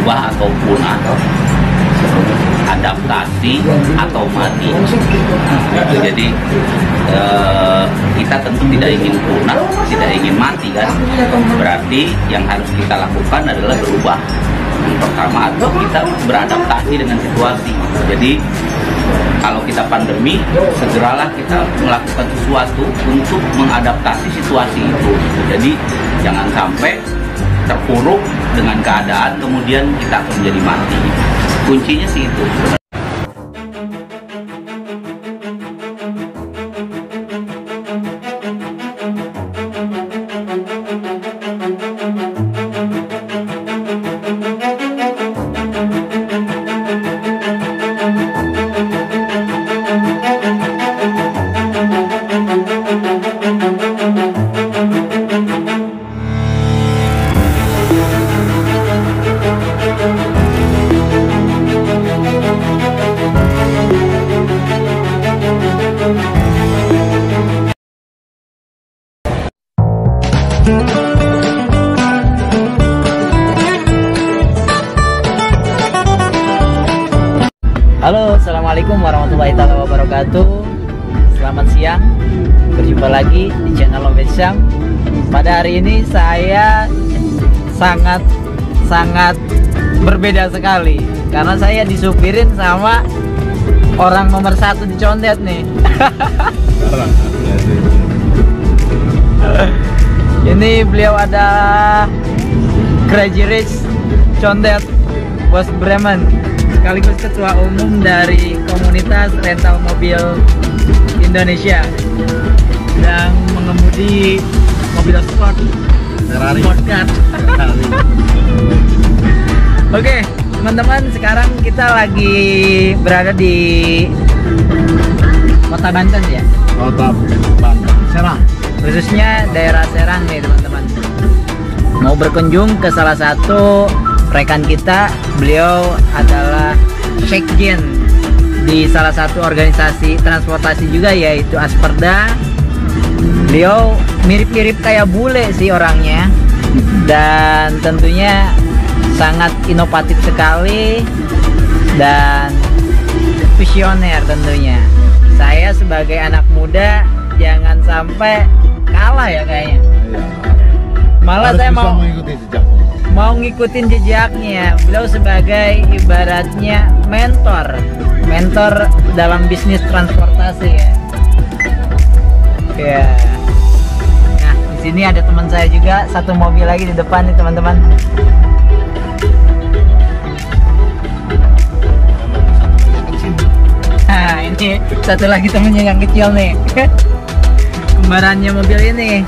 berubah atau punah, adaptasi atau mati. Gitu. Jadi kita tentu tidak ingin punah, tidak ingin mati kan. Berarti yang harus kita lakukan adalah berubah. Yang pertama atau kita beradaptasi dengan situasi. Jadi kalau kita pandemi, segeralah kita melakukan sesuatu untuk mengadaptasi situasi itu. Jadi jangan sampai terpuruk dengan keadaan kemudian kita akan menjadi mati. Kuncinya sih itu. Halo, assalamualaikum warahmatullahi wabarakatuh. Selamat siang, berjumpa lagi di channel Om Syam. Pada hari ini saya sangat berbeda sekali karena saya disupirin sama orang nomor 1 di Condet nih. Ini beliau adalah Crazy Rich Condet, Bos Bremen, sekaligus ketua umum dari komunitas rental mobil Indonesia, sedang mengemudi mobil sport Ferrari. Oke, teman-teman, sekarang kita lagi berada di Kota Banten ya. Kota Banten, Serang. Khususnya daerah Serang nih teman-teman. Mau berkunjung ke salah satu rekan kita, beliau adalah sekjen di salah satu organisasi transportasi juga, yaitu Asperda. Beliau mirip-mirip kayak bule sih orangnya, dan tentunya sangat inovatif sekali dan visioner tentunya. Saya sebagai anak muda jangan sampai kalah ya kayaknya. Malah saya mau ngikutin jejaknya. Beliau sebagai ibaratnya mentor dalam bisnis transportasi ya. Ya. Nah, di sini ada teman saya juga, satu mobil lagi di depan nih teman-teman. Nah, ini satu lagi temennya yang kecil nih. Kembarannya mobil ini.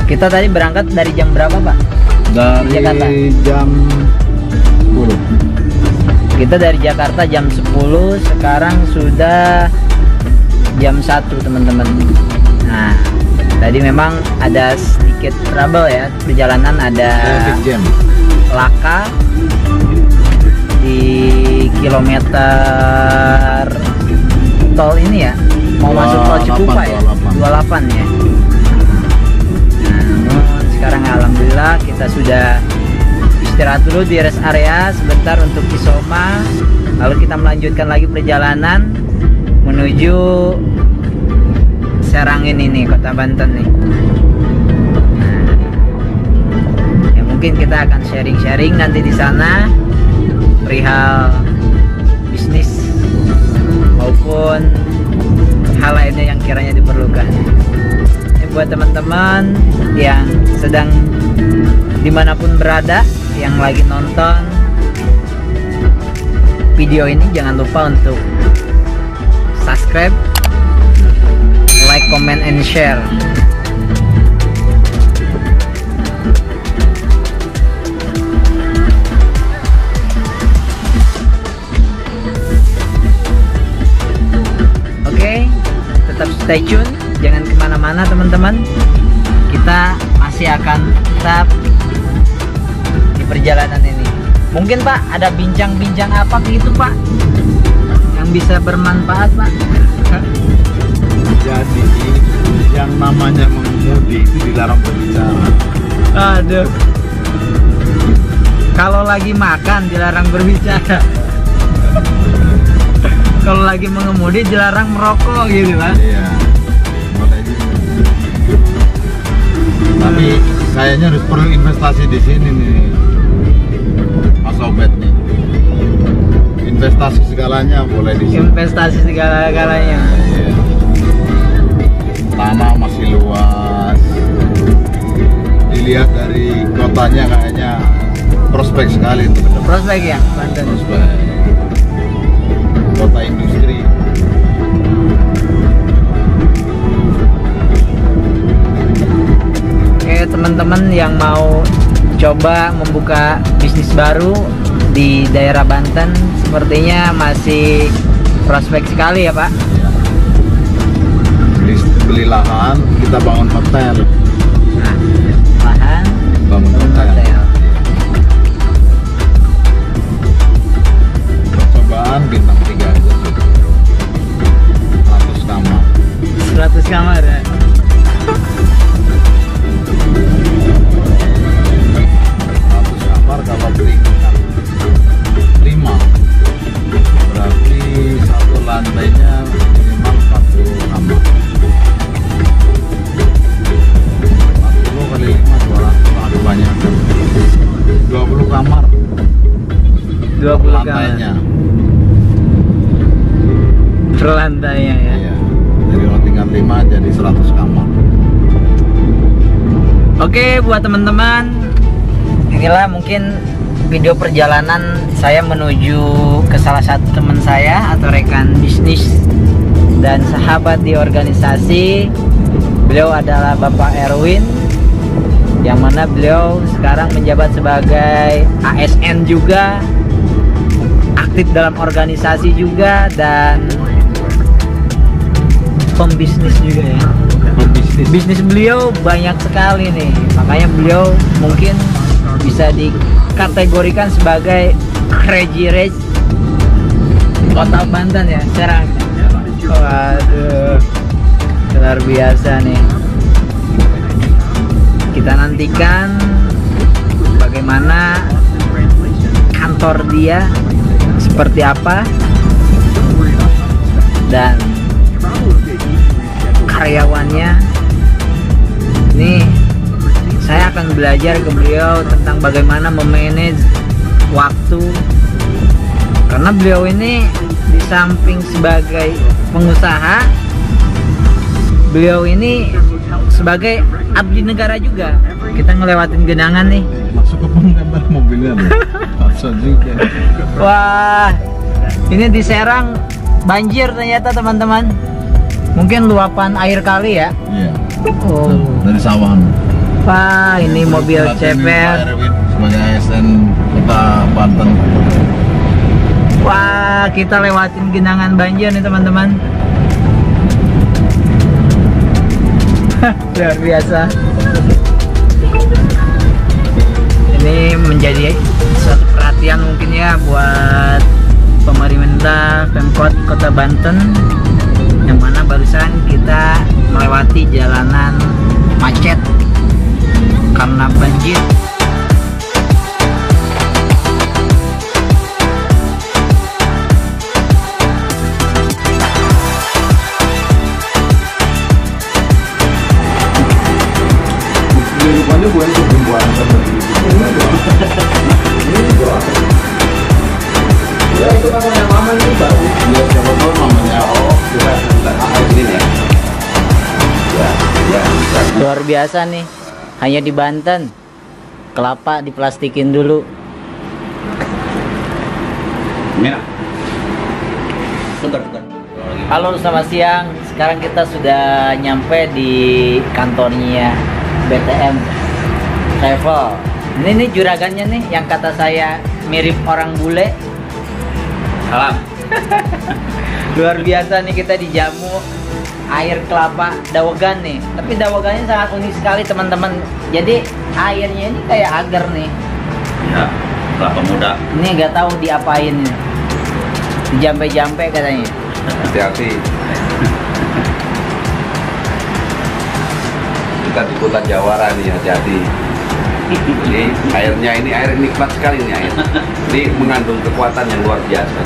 Kita tadi berangkat dari jam berapa, Pak? Dari Jakarta. jam 10. Kita dari Jakarta jam 10, sekarang sudah jam 1 teman-teman. Nah, tadi memang ada sedikit trouble ya, perjalanan ada Jam. laka di kilometer tol ini ya, mau masuk tol Cikupa ya, 28 ya. Namun sekarang alhamdulillah kita sudah istirahat dulu di rest area sebentar untuk isoma, lalu kita melanjutkan lagi perjalanan menuju Serang ini nih, Kota Banten nih. Nah, ya mungkin kita akan sharing-sharing nanti di sana perihal bisnis maupun hal lainnya yang kiranya diperlukan. Ini buat teman-teman yang sedang dimanapun berada, yang lagi nonton video ini, jangan lupa untuk subscribe, like, comment, and share. Oke, tetap stay tune, jangan kemana-mana teman-teman. Kita masih akan tetap di perjalanan ini. Mungkin Pak ada bincang-bincang apa gitu Pak yang bisa bermanfaat Pak? Jadi yang namanya mengemudi pengemudi itu dilarang berbicara. Aduh. Kalau lagi makan dilarang berbicara. Kalau lagi mengemudi dilarang merokok gitu kan. Iya. Boleh juga. Tapi kayaknya harus perlu investasi di sini nih, Mas Obet nih. Investasi segalanya boleh di sini. Investasi segala-galanya. Iya. Tanah masih luas. Dilihat dari kotanya kayaknya prospek sekali untuk ke depan. Prospek ya, Banten. Prospek. Kota industri. Oke teman-teman yang mau coba membuka bisnis baru di daerah Banten, sepertinya masih prospek sekali ya Pak. Beli lahan, kita bangun hotel. Nah, lahan, Bangun hotel. Percobaan bintang 3 aja sih. 100 kamar. 100 kamar ya. 100 kamar kalau beli bintang 5 berarti satu lantainya minimal 40 kamar. 40 kali 5 200, banyak. 20 kamar 20 lantainya. Per lantainya ya. Iya. Jadi kalau tingkat 5 jadi 100 kamar. Oke, buat teman-teman, inilah mungkin video perjalanan saya menuju ke salah satu teman saya atau rekan bisnis dan sahabat di organisasi. Beliau adalah Bapak Erwin, yang mana beliau sekarang menjabat sebagai ASN juga, aktif dalam organisasi juga, dan pembisnis juga ya. Bisnis beliau banyak sekali nih, makanya beliau mungkin bisa dikategorikan sebagai Crazy Rich Kota Banten ya, Serang. Waduh, luar biasa nih. Kita nantikan bagaimana kantor dia seperti apa dan karyawannya. Nih, saya akan belajar ke beliau tentang bagaimana memanage waktu, karena beliau ini di samping sebagai pengusaha, beliau ini sebagai abdi negara juga. Kita ngelewatin genangan nih. Masuk ke penggambar mobilnya loh. Masuk juga. Wah, ini di Serang banjir ternyata teman-teman. Mungkin luapan air kali ya. Iya. Oh, Dari Sawan. Wah, ini mobil ceper. Sebagai ASN Kota Banten. Wah, kita lewatin genangan banjir nih teman-teman. Luar biasa. Ini menjadi suatu perhatian mungkin ya buat pemerintah Pemkot Kota Banten, yang mana barusan kita melewati jalanan macet karena banjir. Rupanya gue itu pembuatan seperti itu. Ya itu kan yang mama ini baru. Ya siapa tahu mamanya. Oh, kita ini ya. Ya. Luar biasa nih. Hanya di Banten, kelapa diplastikin dulu. Merah. Bentar. Halo, selamat siang. Sekarang kita sudah nyampe di kantornya BTM Travel. Ini juragannya nih, yang kata saya mirip orang bule. Salam. Luar biasa nih, kita dijamu air kelapa dawegan nih. Tapi dawegannya sangat unik sekali teman-teman. Jadi airnya ini kayak agar nih. Ya, kelapa muda. Ini nggak tahu diapain nih. Dijampe-jampe katanya. Hati-hati. Kita di Kota Jawara nih, hati-hati. Jadi airnya ini air nikmat sekali nih air. Ini mengandung kekuatan yang luar biasa.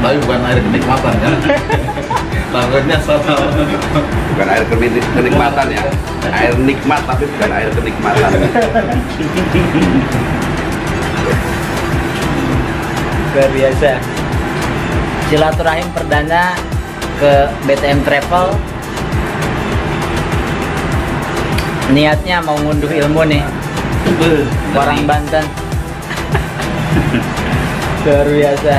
Tapi bukan air kenikmatan kan? Takutnya salah. Bukan air kenikmatan ya. Air nikmat tapi bukan air kenikmatan. Luar biasa. Silaturahim perdana ke BTM Travel. Niatnya mau ngunduh ilmu nih. Orang Banten. Luar biasa.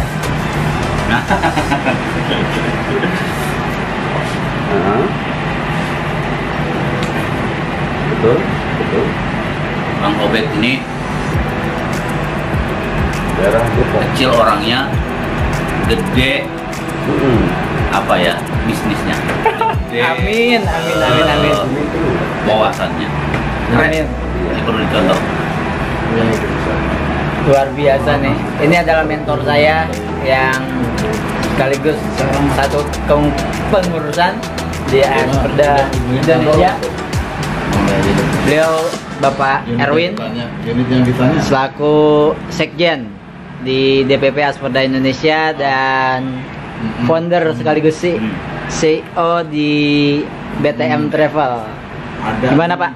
Betul, betul. Bang Obed ini Daerah Depok. kecil orangnya, gede apa ya bisnisnya. Gede Amin, amin, amin, amin. wawasannya. Keren. Amin. Ini perlu dicontoh. Luar biasa nih. Ini adalah mentor saya yang sekaligus satu pengurusan di Asperda Indonesia. Beliau Bapak Erwin Unit yang ditanya. selaku Sekjen di DPP Asperda Indonesia dan founder sekaligus CEO di BTM Travel. Gimana Pak?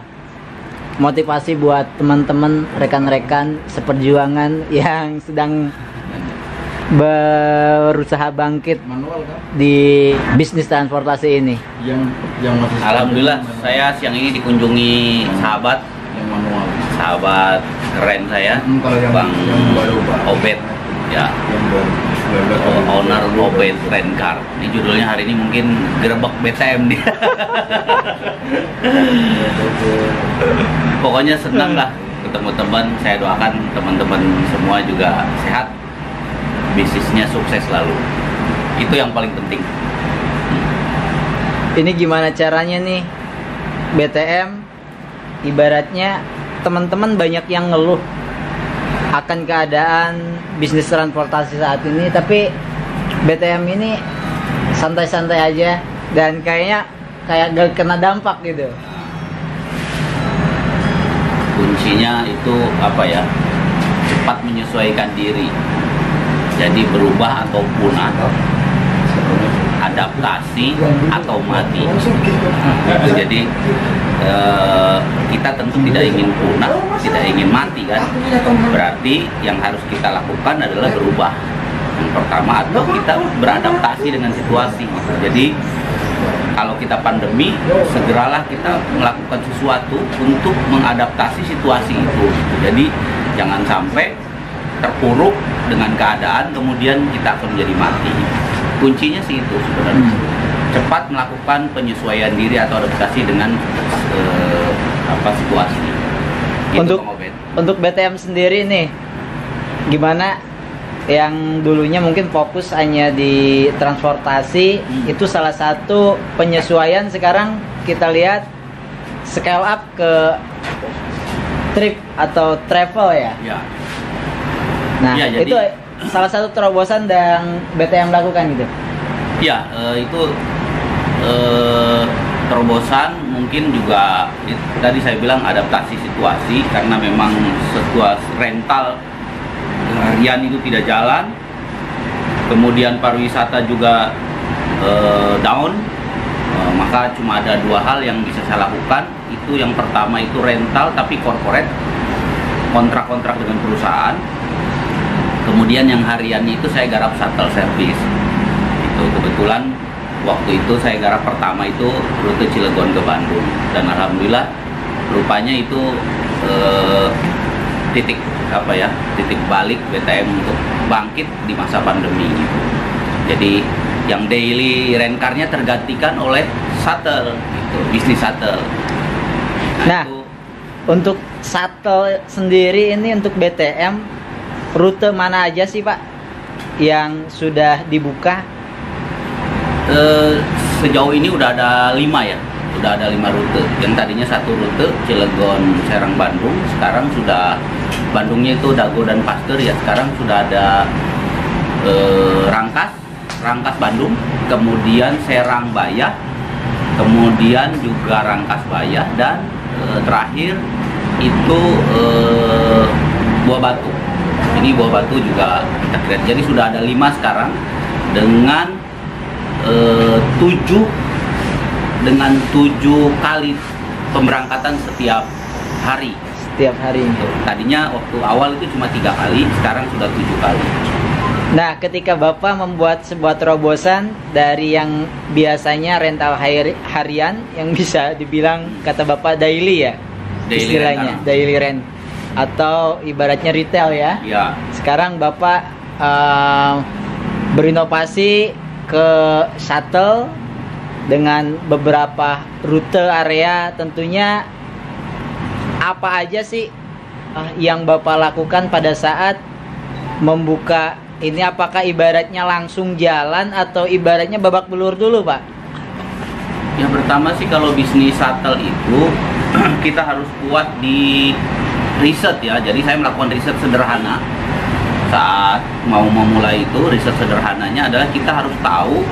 Motivasi buat teman-teman, rekan-rekan seperjuangan yang sedang berusaha bangkit Manual kan? di bisnis transportasi ini. Yang masih Alhamdulillah saya siang ini dikunjungi sahabat yang manual. keren saya, Kalau yang Bang baru, Pak. Obed ya, Yang baru. owner Obed Rencar. Ini judulnya hari ini mungkin gerebek BTM dia. Pokoknya senang lah ketemu teman. Saya doakan teman-teman semua juga sehat, bisnisnya sukses selalu. Itu yang paling penting. Ini gimana caranya nih BTM, ibaratnya teman-teman banyak yang ngeluh akan keadaan bisnis transportasi saat ini, tapi BTM ini santai-santai aja dan kayak gak kena dampak gitu. Kuncinya itu apa ya, cepat menyesuaikan diri, jadi berubah atau punah, adaptasi atau mati. Jadi kita tentu tidak ingin punah, tidak ingin mati kan. Berarti yang harus kita lakukan adalah berubah. Yang pertama atau kita beradaptasi dengan situasi. Jadi kalau kita pandemi, segeralah kita melakukan sesuatu untuk mengadaptasi situasi itu. Jadi jangan sampai terpuruk dengan keadaan kemudian kita akan menjadi mati. Kuncinya sih itu sebenarnya. Cepat melakukan penyesuaian diri atau adaptasi dengan situasi. Gitu, Untuk BTM sendiri nih, gimana? Yang dulunya mungkin fokus hanya di transportasi, itu salah satu penyesuaian. Sekarang kita lihat scale up ke trip atau travel ya. Ya. Nah, Ya, jadi- itu salah satu terobosan yang BTM lakukan gitu. Ya, itu terobosan mungkin juga tadi saya bilang adaptasi situasi, karena memang situasi rental harian itu tidak jalan, kemudian pariwisata juga down, maka cuma ada dua hal yang bisa saya lakukan. Itu yang pertama itu rental tapi corporate, kontrak-kontrak dengan perusahaan. Kemudian yang harian itu saya garap shuttle service. Itu kebetulan waktu itu saya garap pertama itu rute Cilegon ke Bandung, dan alhamdulillah rupanya itu titik balik BTM untuk bangkit di masa pandemi gitu. Jadi yang daily renkarnya tergantikan oleh shuttle gitu, bisnis shuttle. Nah, untuk shuttle sendiri ini untuk BTM, rute mana aja sih Pak yang sudah dibuka? Sejauh ini udah ada 5 ya, udah ada 5 rute. Yang tadinya satu rute Cilegon Serang Bandung, sekarang sudah Bandungnya itu Dago dan Pasteur ya, sekarang sudah ada Rangkas Bandung, kemudian Serang Bayah, kemudian juga Rangkas Bayah, dan terakhir itu Buah Batu. Ini Buah Batu juga kita create. Jadi sudah ada 5 sekarang dengan 7 kali pemberangkatan setiap hari. Setiap hari. Tadinya waktu awal itu cuma 3 kali, sekarang sudah 7 kali. Nah, ketika Bapak membuat sebuah terobosan dari yang biasanya rental harian, yang bisa dibilang kata Bapak daily ya, Daily istilahnya rent, daily rent, atau ibaratnya retail ya. Ya, Sekarang Bapak berinovasi ke shuttle dengan beberapa rute area. Tentunya apa aja sih yang Bapak lakukan pada saat membuka ini? Apakah ibaratnya langsung jalan atau ibaratnya babak belur dulu, Pak? yang pertama sih kalau bisnis shuttle itu kita harus kuat di riset ya. Jadi saya melakukan riset sederhana saat mau memulai itu. Riset sederhananya adalah kita harus tahu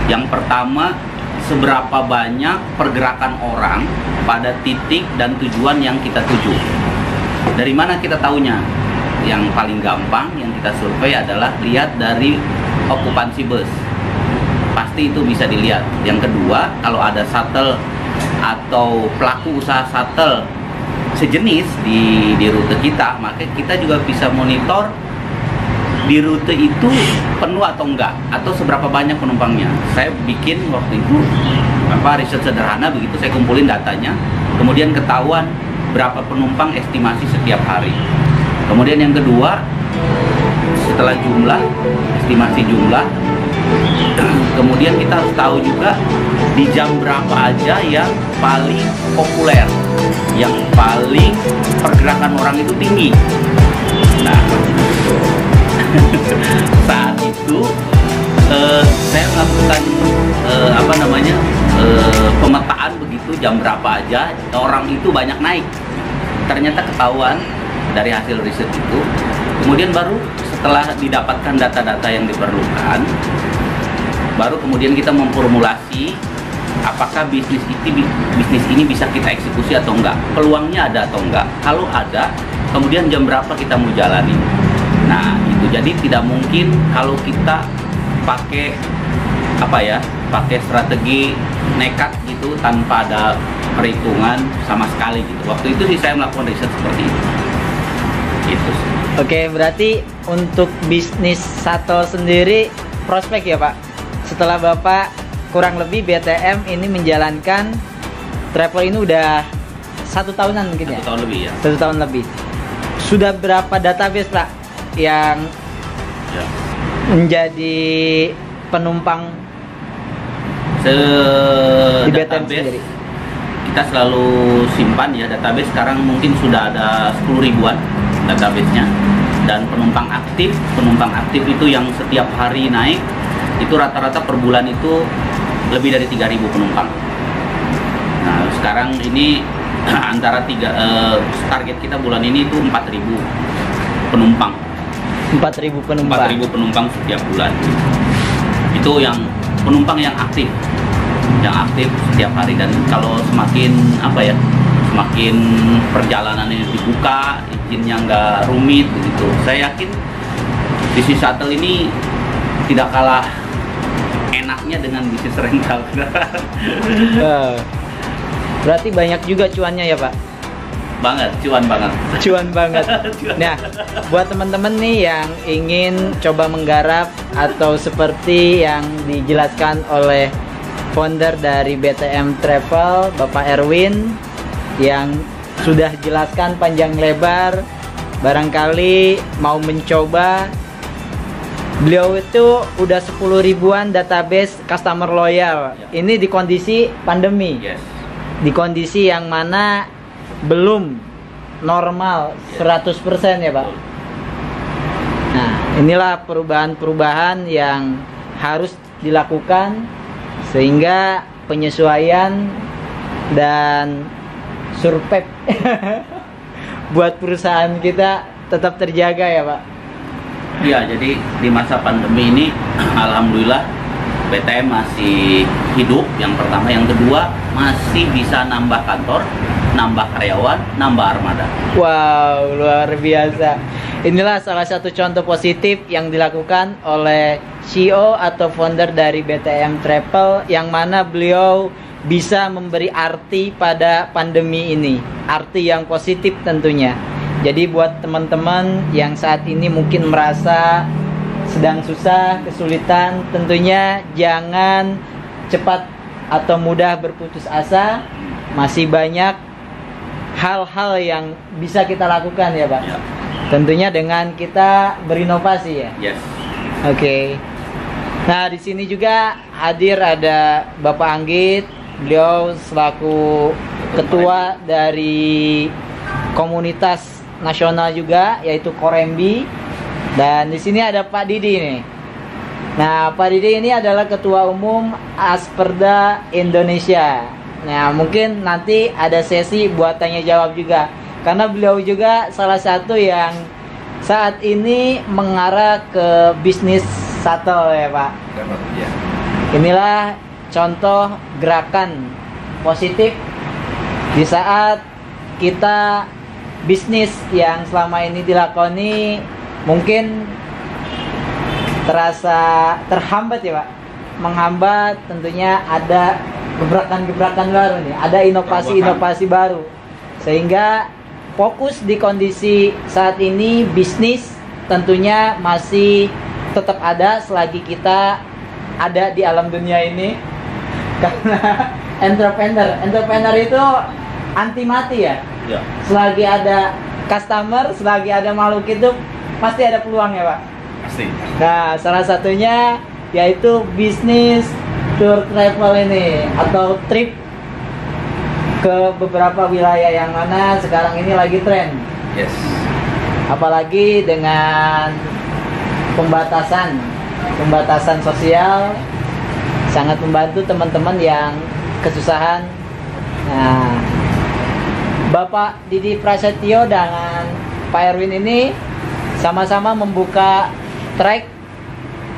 yang pertama seberapa banyak pergerakan orang pada titik dan tujuan yang kita tuju. Dari mana kita tahunya? Yang paling gampang yang kita survei adalah lihat dari okupansi bus. Pasti itu bisa dilihat. Yang kedua, kalau ada shuttle atau pelaku usaha shuttle sejenis di rute kita, maka kita juga bisa monitor di rute itu penuh atau enggak, atau seberapa banyak penumpangnya. Saya bikin waktu itu riset sederhana begitu, saya kumpulin datanya, kemudian ketahuan berapa penumpang estimasi setiap hari. Kemudian yang kedua, setelah estimasi jumlah, kemudian kita harus tahu juga di jam berapa aja yang paling populer, yang paling pergerakan orang itu tinggi. Nah, saat itu saya melakukan pemetaan begitu, jam berapa aja orang itu banyak naik. Ternyata ketahuan dari hasil riset itu. Kemudian baru setelah didapatkan data-data yang diperlukan, baru kemudian kita memformulasi apakah bisnis ini bisa kita eksekusi atau enggak, peluangnya ada atau enggak. Kalau ada, kemudian jam berapa kita mau jalani. Nah itu, jadi tidak mungkin kalau kita pakai pakai strategi nekat gitu tanpa ada perhitungan sama sekali gitu. Waktu itu sih saya melakukan riset seperti itu. Gitu sih. Oke, berarti untuk bisnis shuttle sendiri prospek ya Pak? Setelah Bapak kurang lebih BTM ini menjalankan travel ini udah 1 tahunan mungkin ya? 1 tahun lebih ya. 1 tahun lebih. Sudah berapa database Pak yang menjadi penumpang di BTM sendiri? Kita selalu simpan ya database. Sekarang mungkin sudah ada 10 ribuan database-nya. Dan penumpang aktif itu yang setiap hari naik, itu rata-rata per bulan itu lebih dari 3.000 penumpang. Nah sekarang ini antara target kita bulan ini itu 4.000 penumpang. 4.000 penumpang. 4.000 penumpang setiap bulan. Itu yang penumpang yang aktif setiap hari. Dan kalau semakin semakin perjalanan ini dibuka, izinnya nggak rumit begitu, saya yakin bisnis shuttle ini tidak kalah enaknya dengan bisnis rental. Berarti banyak juga cuannya ya Pak? Cuan banget. Nah, buat teman-teman nih yang ingin coba menggarap atau seperti yang dijelaskan oleh founder dari BTM Travel, Bapak Erwin, yang sudah jelaskan panjang lebar, barangkali mau mencoba. Beliau itu udah 10 ribuan database customer loyal. Ini di kondisi pandemi. Yes. Di kondisi yang mana belum normal 100% ya Pak. Nah, inilah perubahan-perubahan yang harus dilakukan sehingga penyesuaian dan survei buat perusahaan kita tetap terjaga ya Pak. Ya, jadi di masa pandemi ini alhamdulillah BTM masih hidup, yang pertama. Yang kedua, masih bisa nambah kantor, nambah karyawan, nambah armada. Wow, luar biasa. Inilah salah satu contoh positif yang dilakukan oleh CEO atau founder dari BTM Travel, yang mana beliau bisa memberi arti pada pandemi ini, arti yang positif tentunya. Jadi buat teman-teman yang saat ini mungkin merasa sedang susah, kesulitan, tentunya jangan cepat atau mudah berputus asa. Masih banyak hal-hal yang bisa kita lakukan ya Pak. Ya. Tentunya dengan kita berinovasi ya. Yes. Oke. Nah, di sini juga hadir ada Bapak Anggit. Beliau selaku ketua dari komunitas nasional juga, yaitu Korembi. Dan di sini ada Pak Didi nih. Nah, Pak Didi ini adalah ketua umum Asperda Indonesia. Nah, mungkin nanti ada sesi buat tanya jawab juga, karena beliau juga salah satu yang saat ini mengarah ke bisnis shuttle ya Pak. Ya. Inilah contoh gerakan positif di saat kita bisnis yang selama ini dilakoni mungkin terasa terhambat ya Pak. Menghambat, tentunya ada gebrakan-gebrakan baru nih, ada inovasi-inovasi baru. Sehingga fokus di kondisi saat ini bisnis tentunya masih tetap ada selagi kita ada di alam dunia ini. Karena entrepreneur itu anti mati ya. Ya. Selagi ada customer, selagi ada makhluk hidup, pasti ada peluang ya Pak. Pasti. Nah, salah satunya yaitu bisnis tour travel ini atau trip ke beberapa wilayah yang mana sekarang ini lagi tren. Yes. Apalagi dengan pembatasan sosial, sangat membantu teman-teman yang kesusahan. Nah, Bapak Didi Prasetyo dengan Pak Erwin ini sama-sama membuka trek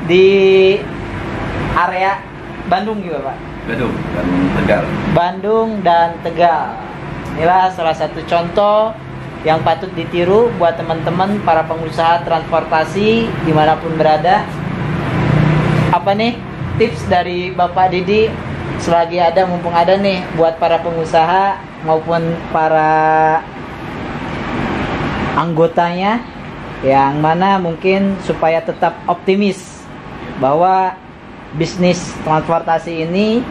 di area Bandung juga Pak. Bandung dan Tegal. Bandung dan Tegal. Inilah salah satu contoh yang patut ditiru buat teman-teman para pengusaha transportasi dimanapun berada. Apa nih tips dari Bapak Didi selagi ada, mumpung ada nih, buat para pengusaha maupun para anggotanya, yang mana mungkin supaya tetap optimis bahwa bisnis transportasi ini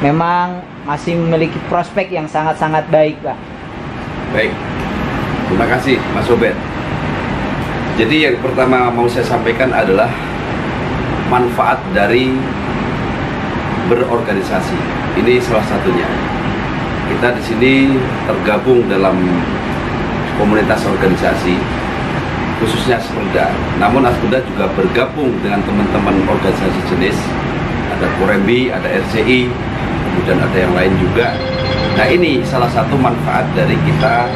memang masih memiliki prospek yang sangat-sangat baik Pak. Baik, terima kasih Mas Obed. Jadi yang pertama mau saya sampaikan adalah manfaat dari berorganisasi. Ini salah satunya. Kita di sini tergabung dalam komunitas organisasi, khususnya Asperda. Namun Asperda juga bergabung dengan teman-teman organisasi jenis, ada Korembi, ada RCI, kemudian ada yang lain juga. Nah, ini salah satu manfaat dari kita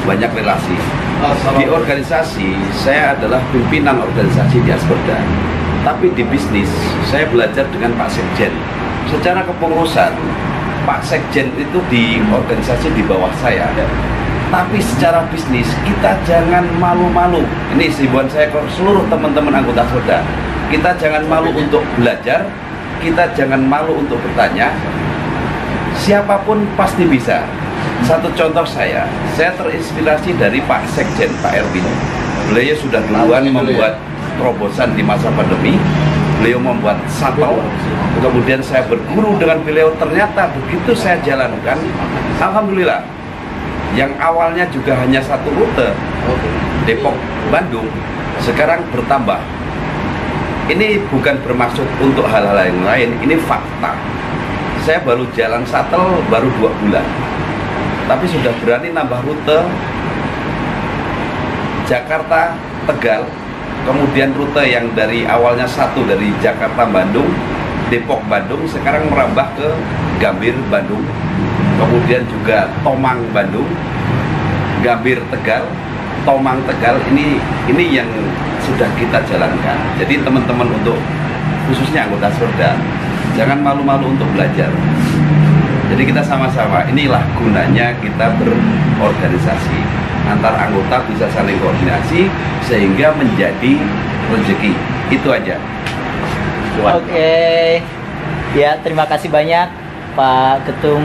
banyak relasi. Di organisasi, saya adalah pimpinan organisasi di Asperda. Tapi di bisnis, saya belajar dengan Pak Sekjen. Secara kepengurusan, Pak Sekjen itu di organisasi di bawah saya. Tapi secara bisnis, kita jangan malu-malu. Ini himbauan saya ke seluruh teman-teman anggota Asperda. Kita jangan malu untuk belajar, kita jangan malu untuk bertanya. Siapapun pasti bisa. Satu contoh saya terinspirasi dari Pak Sekjen, Pak Erwin. Beliau sudah duluan membuat terobosan di masa pandemi. Beliau membuat shuttle. Kemudian saya berguru dengan beliau. Ternyata begitu saya jalankan, alhamdulillah, yang awalnya juga hanya satu rute, Depok Bandung, sekarang bertambah. Ini bukan bermaksud untuk hal-hal yang lain, ini fakta. Saya baru jalan shuttle baru 2 bulan, tapi sudah berani nambah rute Jakarta Tegal, kemudian rute yang dari awalnya satu dari Jakarta Bandung, Depok Bandung, sekarang merambah ke Gambir Bandung, kemudian juga Tomang Bandung, Gambir Tegal, Tomang Tegal. Ini yang sudah kita jalankan. Jadi teman-teman, untuk khususnya anggota Asperda, jangan malu-malu untuk belajar. Jadi kita sama-sama, inilah gunanya kita berorganisasi. Antar anggota bisa saling koordinasi sehingga menjadi rezeki. Itu aja. Oke. Ya, terima kasih banyak Pak Ketum,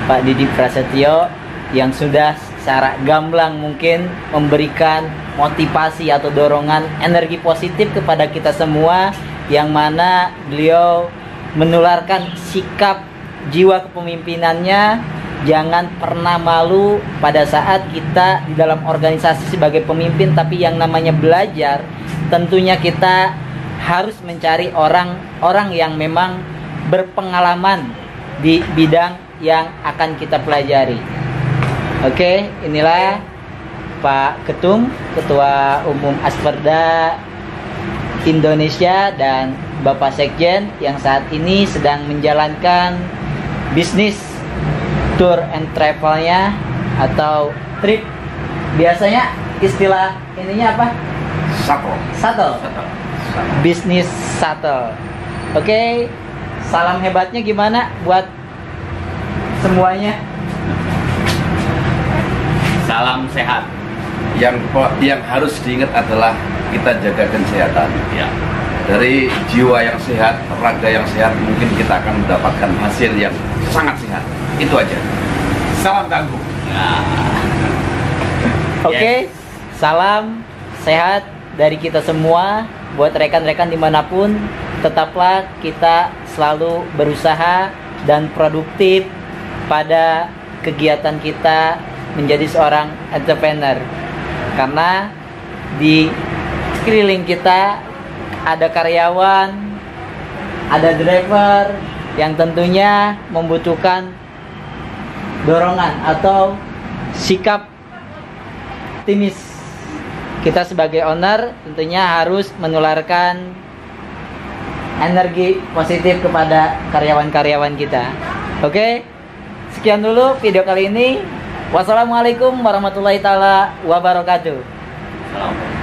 Pak Didi Prasetyo yang sudah secara gamblang mungkin memberikan motivasi atau dorongan energi positif kepada kita semua, yang mana beliau menularkan sikap jiwa kepemimpinannya. Jangan pernah malu pada saat kita di dalam organisasi sebagai pemimpin, tapi yang namanya belajar, tentunya kita harus mencari orang-orang yang memang berpengalaman di bidang yang akan kita pelajari. Oke, inilah Pak Ketum, Ketua Umum Asperda Indonesia, dan Bapak Sekjen yang saat ini sedang menjalankan bisnis tour and travelnya atau trip. Biasanya istilah ininya apa? Shuttle. Bisnis shuttle. Oke, salam hebatnya gimana buat semuanya? Salam sehat. Yang harus diingat adalah kita jaga kesehatan. Ya. Dari jiwa yang sehat, raga yang sehat, mungkin kita akan mendapatkan hasil yang sangat sehat. Itu aja. Salam tangguh. Oke, salam sehat dari kita semua. Buat rekan-rekan dimanapun, tetaplah kita selalu berusaha dan produktif pada kegiatan kita menjadi seorang entrepreneur. Karena di sekeliling kita ada karyawan, ada driver yang tentunya membutuhkan dorongan atau sikap optimis. Kita sebagai owner tentunya harus menularkan energi positif kepada karyawan-karyawan kita. Oke, sekian dulu video kali ini. Wassalamualaikum warahmatullahi taala wabarakatuh. Salam.